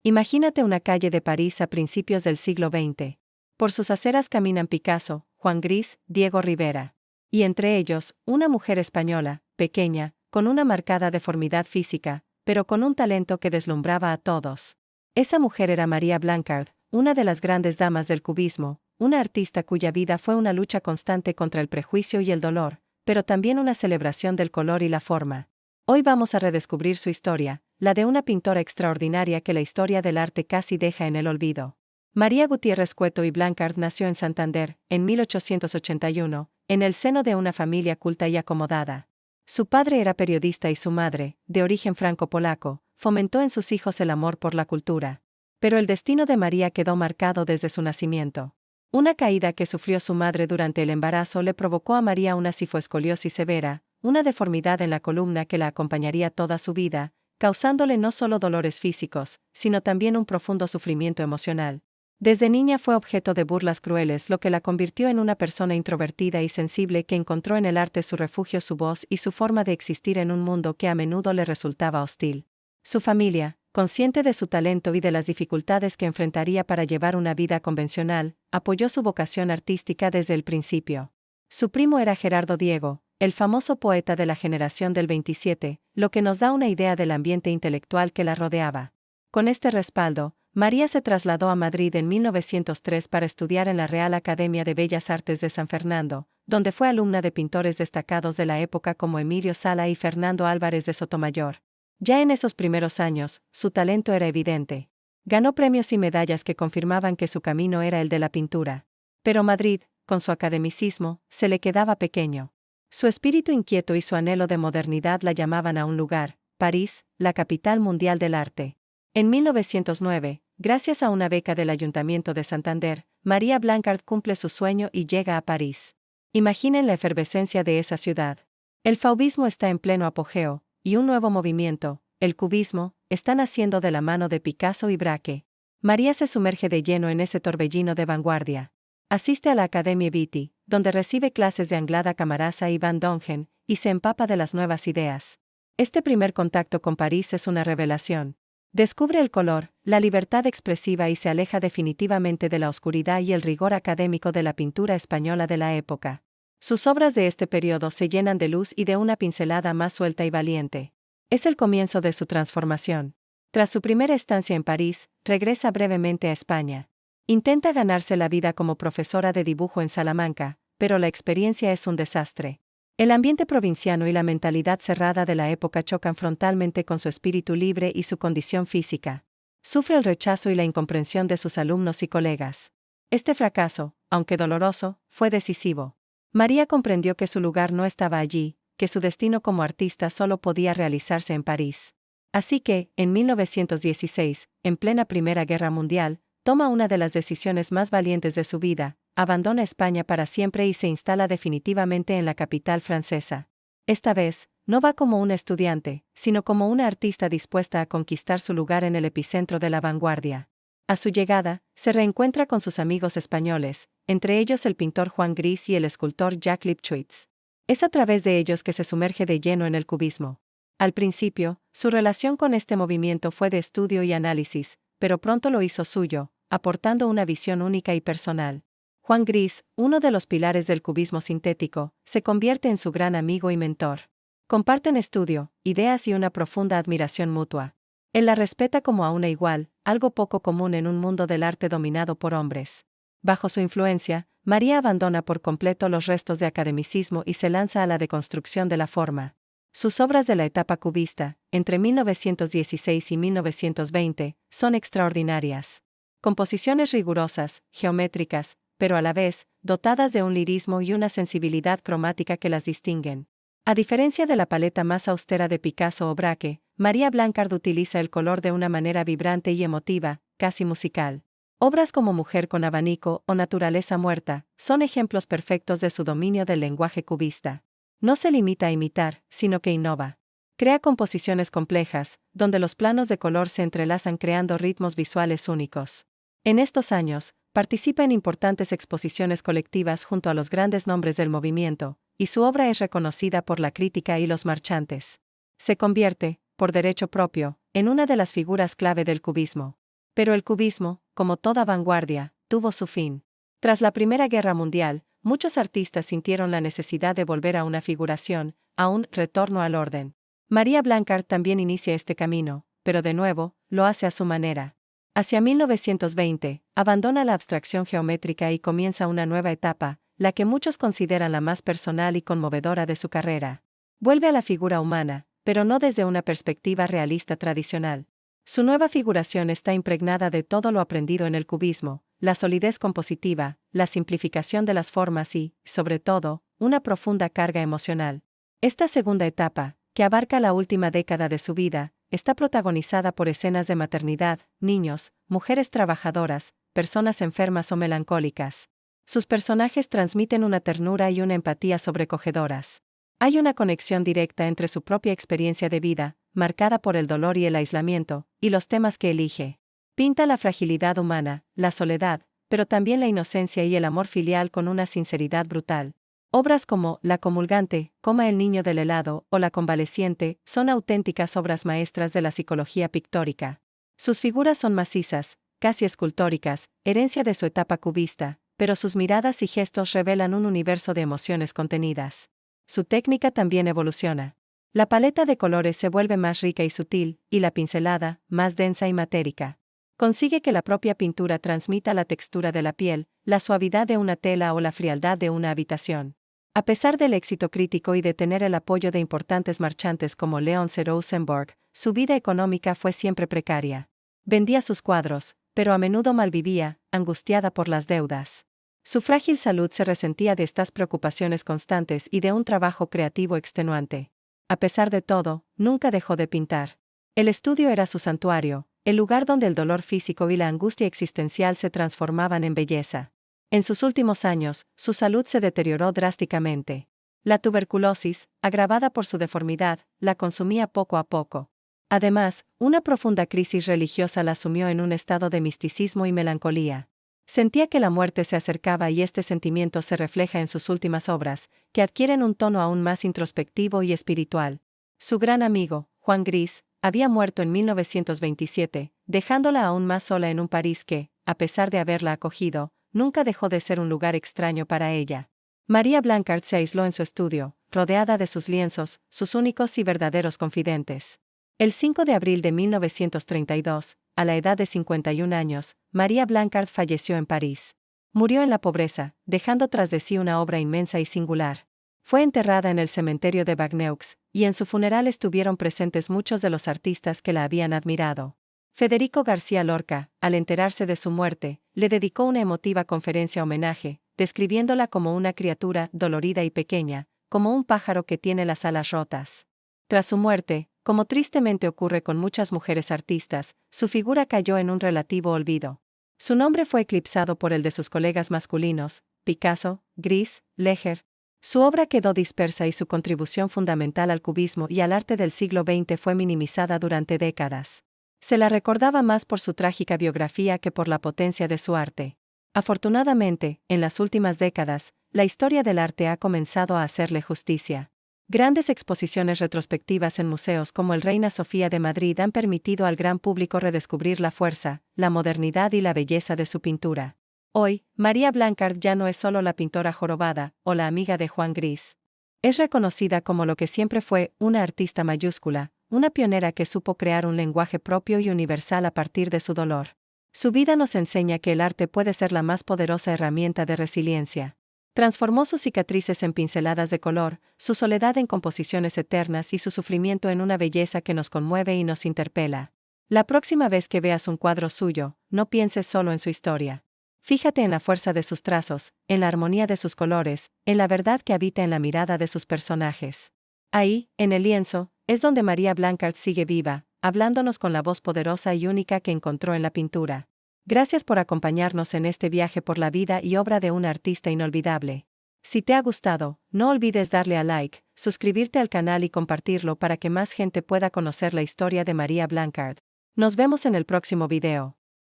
Imagínate una calle de París a principios del siglo XX. Por sus aceras caminan Picasso, Juan Gris, Diego Rivera. Y entre ellos, una mujer española, pequeña, con una marcada deformidad física, pero con un talento que deslumbraba a todos. Esa mujer era María Blanchard, una de las grandes damas del cubismo, una artista cuya vida fue una lucha constante contra el prejuicio y el dolor, pero también una celebración del color y la forma. Hoy vamos a redescubrir su historia, la de una pintora extraordinaria que la historia del arte casi deja en el olvido. María Gutiérrez Cueto y Blanchard nació en Santander, en 1881, en el seno de una familia culta y acomodada. Su padre era periodista y su madre, de origen franco-polaco, fomentó en sus hijos el amor por la cultura. Pero el destino de María quedó marcado desde su nacimiento. Una caída que sufrió su madre durante el embarazo le provocó a María una cifoescoliosis severa, una deformidad en la columna que la acompañaría toda su vida, causándole no solo dolores físicos, sino también un profundo sufrimiento emocional. Desde niña fue objeto de burlas crueles, lo que la convirtió en una persona introvertida y sensible que encontró en el arte su refugio, su voz y su forma de existir en un mundo que a menudo le resultaba hostil. Su familia, consciente de su talento y de las dificultades que enfrentaría para llevar una vida convencional, apoyó su vocación artística desde el principio. Su primo era Gerardo Diego, el famoso poeta de la generación del 27, lo que nos da una idea del ambiente intelectual que la rodeaba. Con este respaldo, María se trasladó a Madrid en 1903 para estudiar en la Real Academia de Bellas Artes de San Fernando, donde fue alumna de pintores destacados de la época como Emilio Sala y Fernando Álvarez de Sotomayor. Ya en esos primeros años, su talento era evidente. Ganó premios y medallas que confirmaban que su camino era el de la pintura. Pero Madrid, con su academicismo, se le quedaba pequeño. Su espíritu inquieto y su anhelo de modernidad la llamaban a un lugar, París, la capital mundial del arte. En 1909, gracias a una beca del Ayuntamiento de Santander, María Blanchard cumple su sueño y llega a París. Imaginen la efervescencia de esa ciudad. El fauvismo está en pleno apogeo, y un nuevo movimiento, el cubismo, está naciendo de la mano de Picasso y Braque. María se sumerge de lleno en ese torbellino de vanguardia. Asiste a la Academia Viti, donde recibe clases de Anglada Camarasa y Van Dongen, y se empapa de las nuevas ideas. Este primer contacto con París es una revelación. Descubre el color, la libertad expresiva y se aleja definitivamente de la oscuridad y el rigor académico de la pintura española de la época. Sus obras de este periodo se llenan de luz y de una pincelada más suelta y valiente. Es el comienzo de su transformación. Tras su primera estancia en París, regresa brevemente a España. Intenta ganarse la vida como profesora de dibujo en Salamanca, pero la experiencia es un desastre. El ambiente provinciano y la mentalidad cerrada de la época chocan frontalmente con su espíritu libre y su condición física. Sufre el rechazo y la incomprensión de sus alumnos y colegas. Este fracaso, aunque doloroso, fue decisivo. María comprendió que su lugar no estaba allí, que su destino como artista solo podía realizarse en París. Así que, en 1916, en plena Primera Guerra Mundial, toma una de las decisiones más valientes de su vida, abandona España para siempre y se instala definitivamente en la capital francesa. Esta vez, no va como una estudiante, sino como una artista dispuesta a conquistar su lugar en el epicentro de la vanguardia. A su llegada, se reencuentra con sus amigos españoles, entre ellos el pintor Juan Gris y el escultor Jacques Lipchitz. Es a través de ellos que se sumerge de lleno en el cubismo. Al principio, su relación con este movimiento fue de estudio y análisis, pero pronto lo hizo suyo, aportando una visión única y personal. Juan Gris, uno de los pilares del cubismo sintético, se convierte en su gran amigo y mentor. Comparten estudio, ideas y una profunda admiración mutua. Él la respeta como a una igual, algo poco común en un mundo del arte dominado por hombres. Bajo su influencia, María abandona por completo los restos de academicismo y se lanza a la deconstrucción de la forma. Sus obras de la etapa cubista, entre 1916 y 1920, son extraordinarias. Composiciones rigurosas, geométricas, pero a la vez, dotadas de un lirismo y una sensibilidad cromática que las distinguen. A diferencia de la paleta más austera de Picasso o Braque, María Blanchard utiliza el color de una manera vibrante y emotiva, casi musical. Obras como Mujer con abanico o Naturaleza muerta son ejemplos perfectos de su dominio del lenguaje cubista. No se limita a imitar, sino que innova. Crea composiciones complejas, donde los planos de color se entrelazan creando ritmos visuales únicos. En estos años, participa en importantes exposiciones colectivas junto a los grandes nombres del movimiento, y su obra es reconocida por la crítica y los marchantes. Se convierte, por derecho propio, en una de las figuras clave del cubismo. Pero el cubismo, como toda vanguardia, tuvo su fin. Tras la Primera Guerra Mundial, muchos artistas sintieron la necesidad de volver a una figuración, a un retorno al orden. María Blanchard también inicia este camino, pero de nuevo, lo hace a su manera. Hacia 1920, abandona la abstracción geométrica y comienza una nueva etapa, la que muchos consideran la más personal y conmovedora de su carrera. Vuelve a la figura humana, pero no desde una perspectiva realista tradicional. Su nueva figuración está impregnada de todo lo aprendido en el cubismo, la solidez compositiva, la simplificación de las formas y, sobre todo, una profunda carga emocional. Esta segunda etapa, que abarca la última década de su vida, está protagonizada por escenas de maternidad, niños, mujeres trabajadoras, personas enfermas o melancólicas. Sus personajes transmiten una ternura y una empatía sobrecogedoras. Hay una conexión directa entre su propia experiencia de vida, marcada por el dolor y el aislamiento, y los temas que elige. Pinta la fragilidad humana, la soledad, pero también la inocencia y el amor filial con una sinceridad brutal. Obras como La comulgante, Coma el niño del helado o La convaleciente son auténticas obras maestras de la psicología pictórica. Sus figuras son macizas, casi escultóricas, herencia de su etapa cubista, pero sus miradas y gestos revelan un universo de emociones contenidas. Su técnica también evoluciona. La paleta de colores se vuelve más rica y sutil, y la pincelada, más densa y matérica. Consigue que la propia pintura transmita la textura de la piel, la suavidad de una tela o la frialdad de una habitación. A pesar del éxito crítico y de tener el apoyo de importantes marchantes como Leon Rosenborg, su vida económica fue siempre precaria. Vendía sus cuadros, pero a menudo malvivía, angustiada por las deudas. Su frágil salud se resentía de estas preocupaciones constantes y de un trabajo creativo extenuante. A pesar de todo, nunca dejó de pintar. El estudio era su santuario, el lugar donde el dolor físico y la angustia existencial se transformaban en belleza. En sus últimos años, su salud se deterioró drásticamente. La tuberculosis, agravada por su deformidad, la consumía poco a poco. Además, una profunda crisis religiosa la sumió en un estado de misticismo y melancolía. Sentía que la muerte se acercaba y este sentimiento se refleja en sus últimas obras, que adquieren un tono aún más introspectivo y espiritual. Su gran amigo, Juan Gris, había muerto en 1927, dejándola aún más sola en un París que, a pesar de haberla acogido, nunca dejó de ser un lugar extraño para ella. María Blanchard se aisló en su estudio, rodeada de sus lienzos, sus únicos y verdaderos confidentes. El 5 de abril de 1932, a la edad de 51 años, María Blanchard falleció en París. Murió en la pobreza, dejando tras de sí una obra inmensa y singular. Fue enterrada en el cementerio de Bagneux, y en su funeral estuvieron presentes muchos de los artistas que la habían admirado. Federico García Lorca, al enterarse de su muerte, le dedicó una emotiva conferencia homenaje, describiéndola como una criatura dolorida y pequeña, como un pájaro que tiene las alas rotas. Tras su muerte, como tristemente ocurre con muchas mujeres artistas, su figura cayó en un relativo olvido. Su nombre fue eclipsado por el de sus colegas masculinos, Picasso, Gris, Leger. Su obra quedó dispersa y su contribución fundamental al cubismo y al arte del siglo XX fue minimizada durante décadas. Se la recordaba más por su trágica biografía que por la potencia de su arte. Afortunadamente, en las últimas décadas, la historia del arte ha comenzado a hacerle justicia. Grandes exposiciones retrospectivas en museos como el Reina Sofía de Madrid han permitido al gran público redescubrir la fuerza, la modernidad y la belleza de su pintura. Hoy, María Blanchard ya no es solo la pintora jorobada o la amiga de Juan Gris. Es reconocida como lo que siempre fue, una artista mayúscula, una pionera que supo crear un lenguaje propio y universal a partir de su dolor. Su vida nos enseña que el arte puede ser la más poderosa herramienta de resiliencia. Transformó sus cicatrices en pinceladas de color, su soledad en composiciones eternas y su sufrimiento en una belleza que nos conmueve y nos interpela. La próxima vez que veas un cuadro suyo, no pienses solo en su historia. Fíjate en la fuerza de sus trazos, en la armonía de sus colores, en la verdad que habita en la mirada de sus personajes. Ahí, en el lienzo, es donde María Blanchard sigue viva, hablándonos con la voz poderosa y única que encontró en la pintura. Gracias por acompañarnos en este viaje por la vida y obra de una artista inolvidable. Si te ha gustado, no olvides darle a like, suscribirte al canal y compartirlo para que más gente pueda conocer la historia de María Blanchard. Nos vemos en el próximo video.